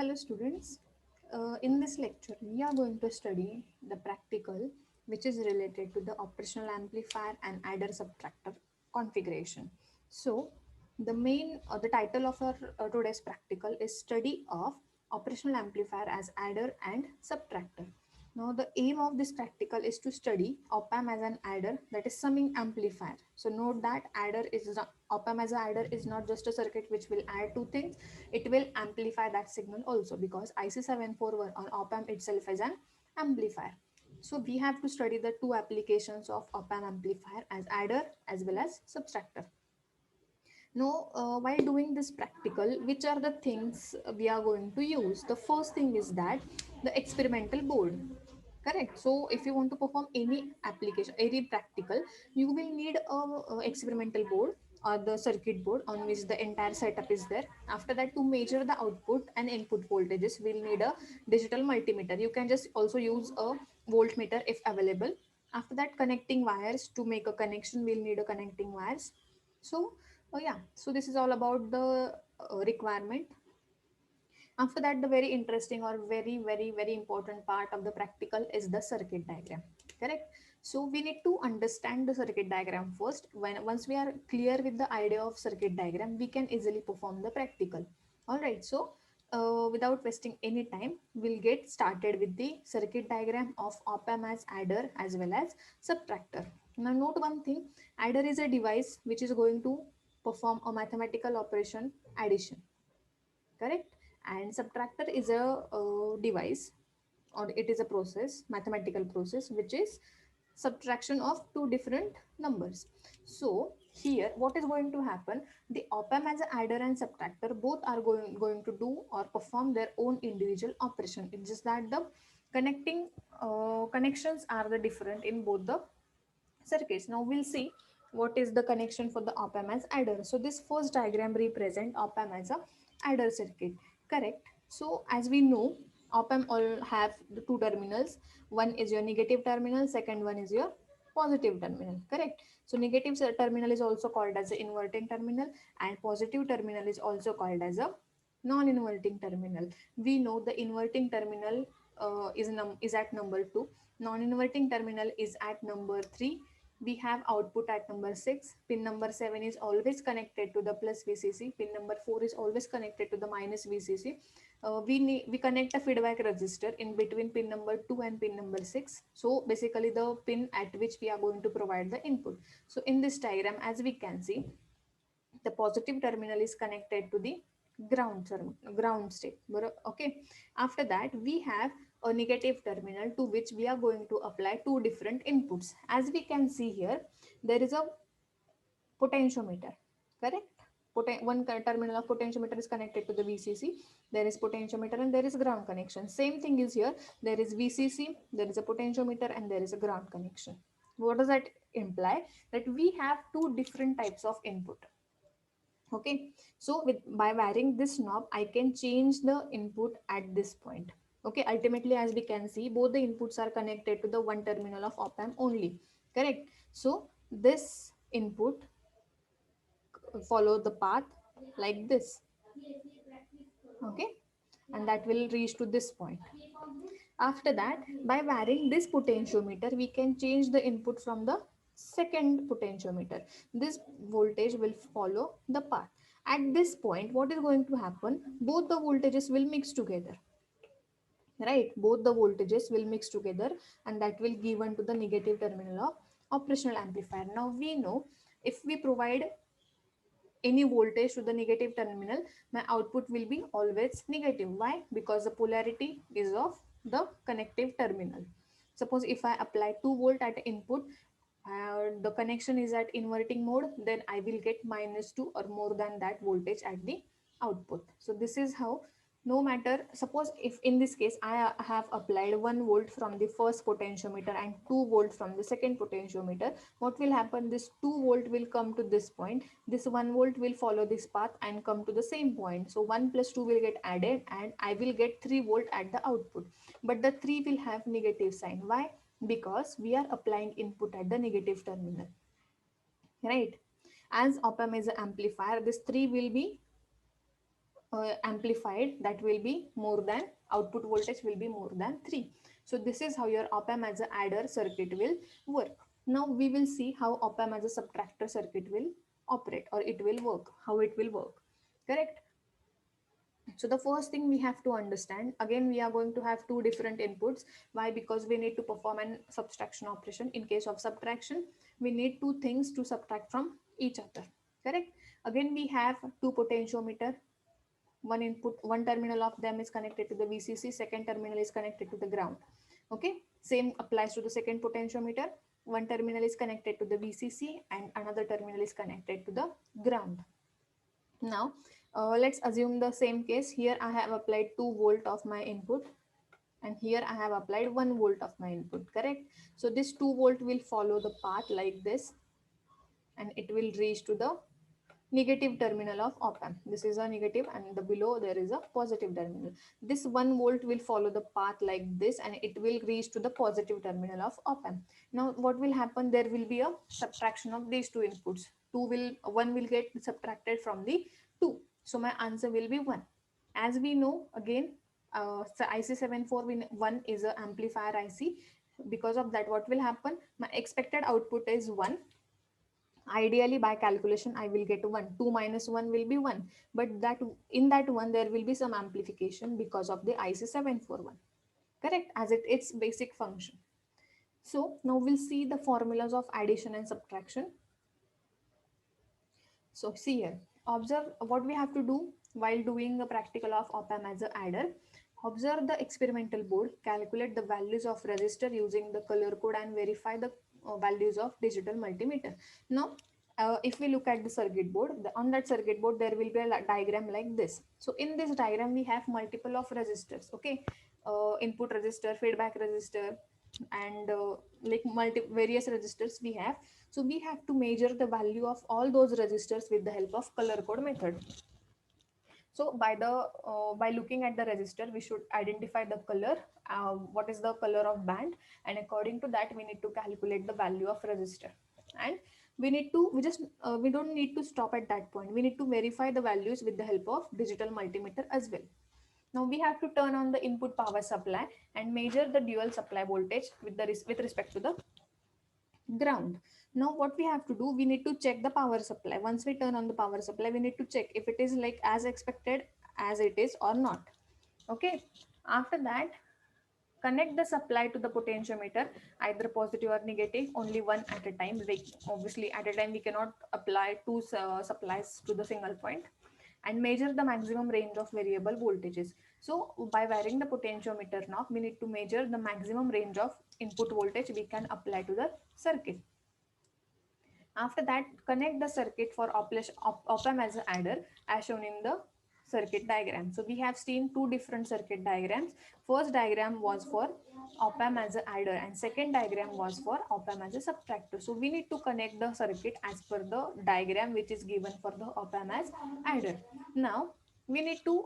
Hello students, in this lecture we are going to study the practical which is related to the operational amplifier and adder subtractor configuration. So the title of our today's practical is study of operational amplifier as adder and subtractor. Now the aim of this practical is to study op-amp as an adder, that is summing amplifier. So note that op-amp as an adder is not just a circuit which will add two things, it will amplify that signal also, because IC741 on op-amp itself is an amplifier. So we have to study the two applications of op-amp amplifier as adder as well as subtractor. Now, while doing this practical, which are the things we are going to use? The first thing is that the experimental board. Correct. So, if you want to perform any application, any practical, you will need a experimental board or the circuit board on which the entire setup is there. After that, to measure the output and input voltages, we'll need a digital multimeter. You can just also use a voltmeter if available. After that, connecting wires. To make a connection, we'll need a connecting wires. So, yeah, so this is all about the requirement. After that, the very interesting or very important part of the practical is the circuit diagram. Correct. So we need to understand the circuit diagram first. Once we are clear with the idea of circuit diagram, we can easily perform the practical. All right. So without wasting any time, we'll get started with the circuit diagram of op-amp as adder as well as subtractor. Now note one thing: adder is a device which is going to perform a mathematical operation, addition. Correct. And subtractor is a device, or it is a process, mathematical process, which is subtraction of two different numbers. So here what is going to happen, the op-amp as an adder and subtractor both are going to do or perform their own individual operation. It's just that the connections are the different in both the circuits. Now we'll see what is the connection for the op-amp as adder. So this first diagram represent op-amp as a adder circuit. Correct. So as we know, op-amp all have the two terminals. One is your negative terminal, second one is your positive terminal. Correct. So negative terminal is also called as the inverting terminal, and positive terminal is also called as a non-inverting terminal. We know the inverting terminal is at number 2, non-inverting terminal is at number 3. We have output at number 6. Pin number 7 is always connected to the plus VCC. Pin number 4 is always connected to the minus VCC. We connect a feedback resistor in between pin number 2 and pin number 6. So basically the pin at which we are going to provide the input. So in this diagram, as we can see, the positive terminal is connected to the ground state. Okay. After that, we have a negative terminal to which we are going to apply two different inputs. As we can see here, there is a potentiometer. Correct. One terminal of potentiometer is connected to the VCC. There is potentiometer and there is ground connection. Same thing is here. There is VCC, there is a potentiometer, and there is a ground connection. What does that imply? That we have two different types of input. Okay. So by varying this knob, I can change the input at this point. Okay. Ultimately, as we can see, both the inputs are connected to the one terminal of op-amp only. Correct. So this input follow the path like this. Okay. And that will reach to this point. After that, by varying this potentiometer, we can change the input from the second potentiometer. This voltage will follow the path. At this point, what is going to happen? Both the voltages will mix together. Right? Both the voltages will mix together, and that will give to the negative terminal of operational amplifier. Now we know, if we provide any voltage to the negative terminal, my output will be always negative. Why? Because the polarity is of the connective terminal. Suppose if I apply 2 volt at input, the connection is at inverting mode, then I will get -2 or more than that voltage at the output. So this is how, no matter, suppose if in this case I have applied 1 volt from the first potentiometer and 2 volt from the second potentiometer, what will happen? This 2 volt will come to this point, this 1 volt will follow this path and come to the same point. So 1 plus 2 will get added and I will get 3 volt at the output. But the 3 will have negative sign. Why? Because we are applying input at the negative terminal. Right? As op-amp is an amplifier, this 3 will be amplified, that will be more than, output voltage will be more than 3. So this is how your op-amp as a adder circuit will work. Now we will see how op-amp as a subtractor circuit will operate, or it will work, how it will work. Correct? So the first thing we have to understand, again we are going to have two different inputs. Why? Because we need to perform an subtraction operation. In case of subtraction, we need two things to subtract from each other. Correct? Again we have two potentiometer. One input, one terminal of them is connected to the VCC, second terminal is connected to the ground. Okay, same applies to the second potentiometer. One terminal is connected to the VCC and another terminal is connected to the ground. Now let's assume the same case. Here I have applied 2 volt of my input, and here I have applied 1 volt of my input. Correct? So this 2 volt will follow the path like this, and it will reach to the negative terminal of op amp. This is a negative, and the below there is a positive terminal. This 1 volt will follow the path like this, and it will reach to the positive terminal of op amp. Now what will happen? There will be a subtraction of these two inputs. 1 will get subtracted from the 2. So my answer will be 1. As we know, again, so IC7401 is an amplifier IC. Because of that, what will happen? My expected output is 1. Ideally by calculation I will get 1. 2 minus 1 will be 1, but that in that one there will be some amplification because of the IC741. Correct? As its basic function. So now we'll see the formulas of addition and subtraction. So see here, observe what we have to do while doing a practical of op-amp as a adder. Observe the experimental board, calculate the values of resistor using the color code, and verify the values of digital multimeter. Now if we look at the circuit board, on that circuit board there will be a diagram like this. So in this diagram we have multiple of resistors. Okay, input resistor, feedback resistor, and like various resistors we have. So we have to measure the value of all those resistors with the help of color code method. So by looking at the resistor, we should identify the color, what is the color of band, and according to that we need to calculate the value of resistor. And we don't need to stop at that point. We need to verify the values with the help of digital multimeter as well. Now we have to turn on the input power supply and measure the dual supply voltage with respect to the ground. Now what we have to do, we need to check the power supply. Once we turn on the power supply, we need to check if it is like as expected as it is or not. Okay, after that connect the supply to the potentiometer, either positive or negative, only one at a time. Like obviously at a time we cannot apply two supplies to the single point. And measure the maximum range of variable voltages. So by varying the potentiometer knob, we need to measure the maximum range of input voltage we can apply to the circuit. After that, connect the circuit for op-amp as an adder as shown in the circuit diagram. So we have seen two different circuit diagrams. First diagram was for op-amp as an adder, and second diagram was for op-amp as a subtractor. So we need to connect the circuit as per the diagram which is given for the op-amp as adder. Now we need to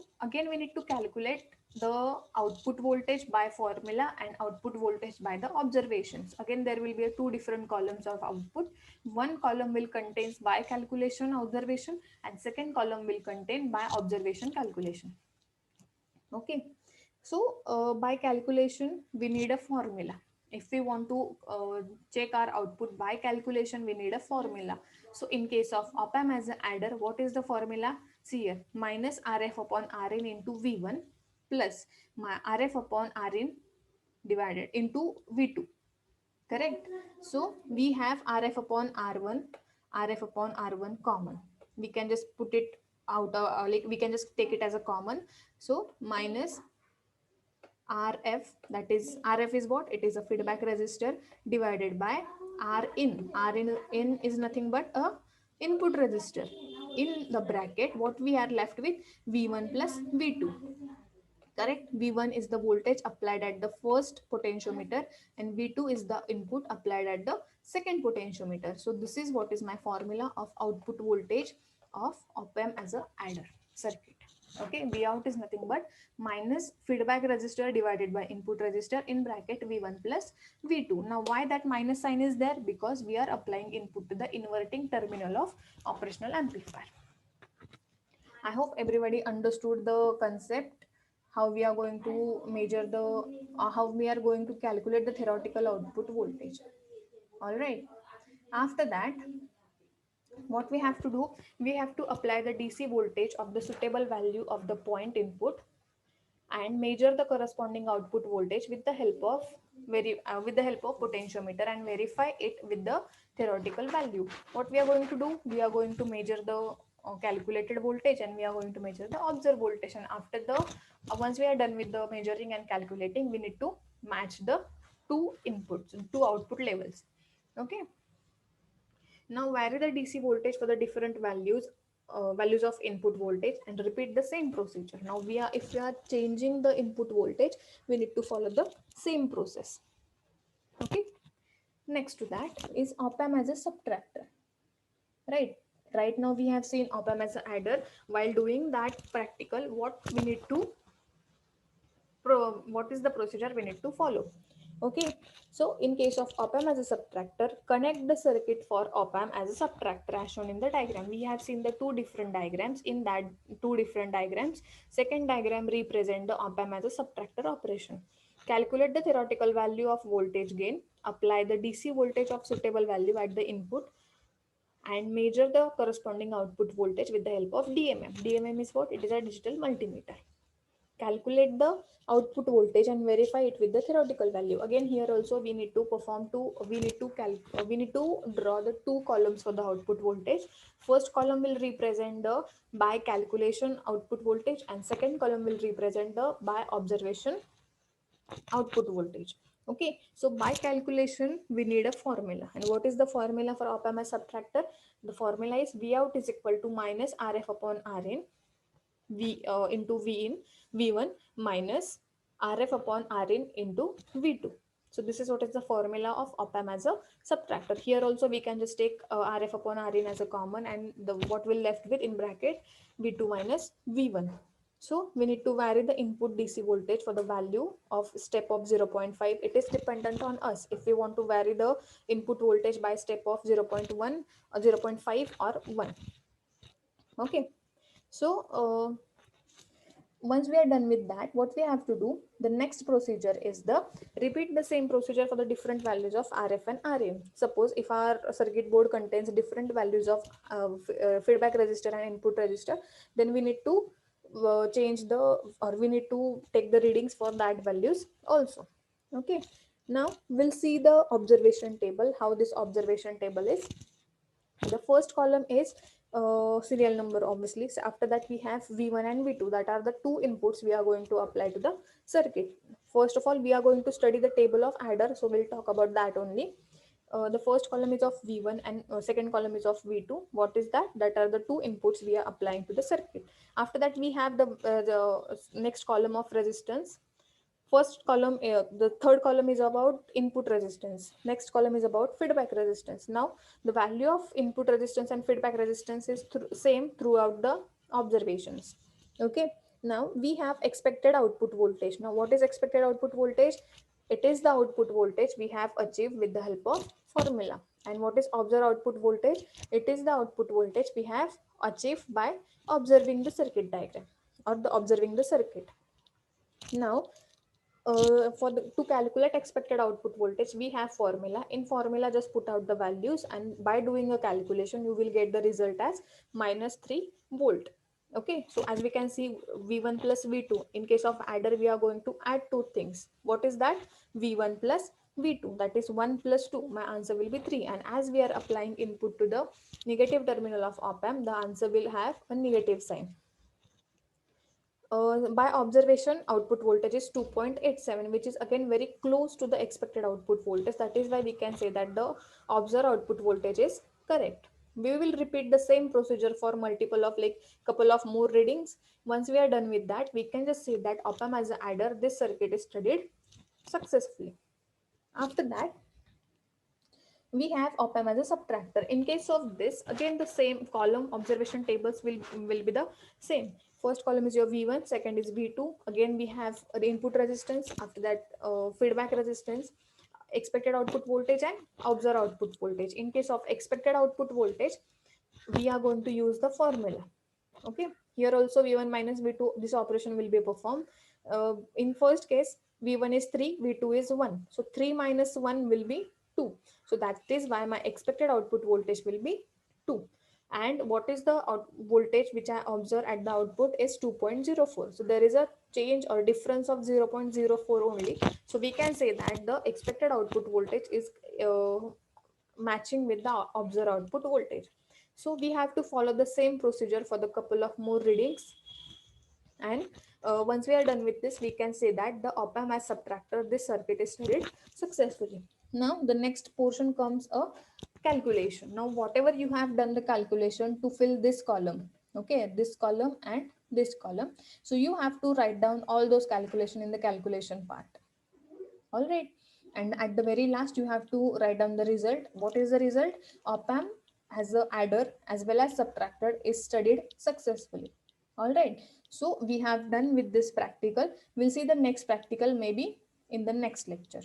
calculate the output voltage by formula and output voltage by the observations. Again there will be two different columns of output. One column will contain by calculation observation, and second column will contain by observation calculation. Okay, so by calculation we need a formula. If we want to check our output by calculation, we need a formula. So in case of op-amp as an adder, what is the formula? See here, minus Rf upon Rin into V1 plus my Rf upon Rin divided into V2. Correct? So we have Rf upon R1, Rf upon R1 common. We can just put it out, like we can just take it as a common. So minus Rf, that is Rf is what? It is a feedback resistor divided by Rin. Rin is nothing but a input resistor. In the bracket, what we are left with? V1 plus V2. Correct? V1 is the voltage applied at the first potentiometer, and V2 is the input applied at the second potentiometer. So this is what is my formula of output voltage of op-amp as a adder circuit. Okay, V out is nothing but minus feedback resistor divided by input resistor in bracket V1 plus V2. Now why that minus sign is there? Because we are applying input to the inverting terminal of operational amplifier. I hope everybody understood the concept, how we are going to measure the, how we are going to calculate the theoretical output voltage. All right. After that, what we have to do, we have to apply the DC voltage of the suitable value of the point input and measure the corresponding output voltage with the help of with the help of potentiometer and verify it with the theoretical value. What we are going to do, we are going to measure the calculated voltage and we are going to measure the observed voltage, and after the once we are done with the measuring and calculating, we need to match the two inputs, two output levels. Okay. Now vary the DC voltage for the different values of input voltage and repeat the same procedure. Now if we are changing the input voltage, we need to follow the same process. Okay. Next to that is op amp as a subtractor. Right. Right now we have seen op amp as an adder. While doing that practical, what is the procedure we need to follow? Okay, so in case of op amp as a subtractor, connect the circuit for op amp as a subtractor as shown in the diagram. We have seen the two different diagrams. In that two different diagrams, second diagram represent the op amp as a subtractor operation. Calculate the theoretical value of voltage gain, apply the DC voltage of suitable value at the input, and measure the corresponding output voltage with the help of DMM. DMM is what? It is a digital multimeter. Calculate the output voltage and verify it with the theoretical value. Again, here also we need to we need to draw the two columns for the output voltage. First column will represent the by calculation output voltage and second column will represent the by observation output voltage. Okay, so by calculation we need a formula, and what is the formula for op amp as subtractor? The formula is V out is equal to minus RF upon Rn into V in V1 minus RF upon Rin into V2. So this is what is the formula of op amp as a subtractor. Here also we can just take RF upon Rin as a common, and the what will left with in bracket V2 minus V1. So we need to vary the input DC voltage for the value of step of 0.5. It is dependent on us if we want to vary the input voltage by step of 0.1 or 0.5 or 1. Okay. So once we are done with that, what we have to do, the next procedure is the repeat the same procedure for the different values of RF and RN. Suppose if our circuit board contains different values of feedback resistor and input resistor, then we need to change the, or we need to take the readings for that values also. Okay, now we'll see the observation table, how this observation table is. The first column is serial number, obviously. So after that we have V1 and V2, that are the two inputs we are going to apply to the circuit. First of all, we are going to study the table of adder, so we'll talk about that only. The first column is of V1 and second column is of V2. What is that? That are the two inputs we are applying to the circuit. After that we have the next column of resistance. First column, the third column is about input resistance. Next column is about feedback resistance. Now the value of input resistance and feedback resistance is same throughout the observations. Okay, now we have expected output voltage. Now what is expected output voltage? It is the output voltage we have achieved with the help of formula. And what is observed output voltage? It is the output voltage we have achieved by observing the circuit diagram or the observing the circuit. Now to calculate expected output voltage, we have formula. In formula, just put out the values, and by doing a calculation you will get the result as minus 3 volt. Okay, so as we can see, V1 plus V2. In case of adder, we are going to add two things. What is that? V1 plus V2, that is 1 plus 2. My answer will be 3, and as we are applying input to the negative terminal of op amp, the answer will have a negative sign. By observation, output voltage is 2.87, which is again very close to the expected output voltage. That is why we can say that the observed output voltage is correct. We will repeat the same procedure for multiple of like couple of more readings. Once we are done with that, we can just say that op amp as an adder, this circuit is studied successfully. After that, we have op amp as a subtractor. In case of this, again the same column observation tables will be the same. First column is your V1, second is V2. Again we have the input resistance, after that feedback resistance, expected output voltage and observed output voltage. In case of expected output voltage, we are going to use the formula. Okay, Here also v1 minus v2, this operation will be performed. In first case, v1 is 3, v2 is 1. So 3 minus 1 will be 2. So that is why my expected output voltage will be 2. And what is the voltage which I observe at the output is 2.04. So there is a change or difference of 0.04 only. So we can say that the expected output voltage is matching with the observed output voltage. So we have to follow the same procedure for the couple of more readings. And once we are done with this, we can say that the op-amp has subtracted this circuit is studied successfully. Now the next portion comes a calculation. Now whatever you have done the calculation to fill this column, okay, this column and this column, so you have to write down all those calculation in the calculation part. All right. And at the very last, you have to write down the result. What is the result? Op-amp as a adder as well as subtractor is studied successfully. All right. So we have done with this practical. We'll see the next practical maybe in the next lecture.